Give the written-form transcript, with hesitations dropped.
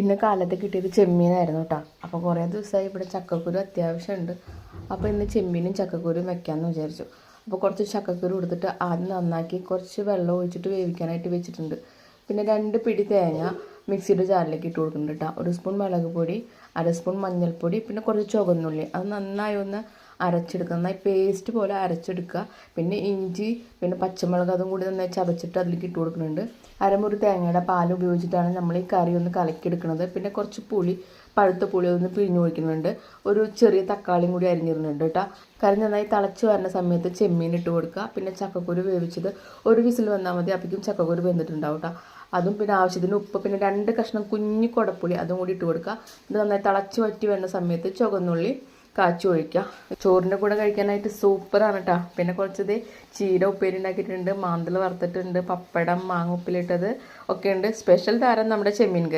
ഇന്ന് കാലത്ത് കിട്ടിയത് ചെമ്മീനായിരുന്നു കേട്ടോ. അപ്പോൾ കുറേ ദിവസമായി ഇവിടെ ചക്കക്കുരു അത്യാവശ്യമുണ്ട്. അപ്പോൾ ഇന്ന് ചെമ്മീനും ചക്കക്കുരും വെക്കാമെന്ന് വിചാരിച്ചു. അപ്പോൾ കുറച്ച് ചക്കക്കുരു എടുത്തിട്ട് ആദ്യം നന്നാക്കി കുറച്ച് വെള്ളം ഒഴിച്ചിട്ട് വേവിക്കാനായിട്ട് വെച്ചിട്ടുണ്ട്. പിന്നെ 2 പിടി തേങ്ങ മിക്സിയുടെ ജാറിലേക്ക് ഇട്ട് കൊടുക്കുന്നുണ്ട് കേട്ടോ. 1 സ്പൂൺ മുളക് പൊടി, 1/2 സ്പൂൺ മഞ്ഞൾപ്പൊടി, പിന്നെ കുറച്ച് ചുവന്നുള്ളി. അത് നന്നായി ഒന്ന് അരച്ചെടുക്കുക, നന്നായി പേസ്റ്റ് പോലെ അരച്ചെടുക്കുക. പിന്നെ ഇഞ്ചി, പിന്നെ പച്ചമുളക് അതും കൂടി നന്നായി ചതച്ചിട്ട് അതിലേക്ക് ഇട്ട് കൊടുക്കുന്നുണ്ട്. അരമുറി തേങ്ങയുടെ പാൽ ഉപയോഗിച്ചിട്ടാണ് നമ്മൾ ഈ കറി ഒന്ന് കലക്കിയെടുക്കുന്നത്. പിന്നെ കുറച്ച് പുളി, പഴുത്ത പുളി ഒന്ന് പിഴിഞ്ഞ് ഒഴിക്കുന്നുണ്ട്. ഒരു ചെറിയ തക്കാളിയും കൂടി അരിഞ്ഞിരുന്നുണ്ട് കേട്ടോ. കറി നന്നായി തിളച്ച് വരുന്ന സമയത്ത് ചെമ്മീൻ ഇട്ട് കൊടുക്കുക. പിന്നെ ചക്കക്കുരു വേവിച്ചത് 1 വിസിൽ വന്നാൽ മതി. അപ്പോഴേക്കും ചക്കക്കുരു വെന്തിട്ടുണ്ടാവും കേട്ടോ. അതും പിന്നെ ആവശ്യത്തിന് ഉപ്പ്, പിന്നെ 2 കഷ്ണം കുഞ്ഞു കുടപ്പുളി അതും കൂടി ഇട്ട് കൊടുക്കുക. ഇത് നന്നായി തിളച്ച് വറ്റി വരുന്ന സമയത്ത് ചുവന്നുള്ളി കാച്ചി ഒഴിക്കുക. ചോറിൻ്റെ കൂടെ കഴിക്കാനായിട്ട് സൂപ്പറാണ് കേട്ടോ. പിന്നെ കുറച്ചത് ചീര ഉപ്പേരി ഉണ്ടാക്കിയിട്ടുണ്ട്, മാന്തൽ വറുത്തിട്ടുണ്ട്, പപ്പടം, മാങ്ങ ഉപ്പിലിട്ടത് ഒക്കെ ഉണ്ട്. സ്പെഷ്യൽ താരം നമ്മുടെ ചെമ്മീൻ കറി.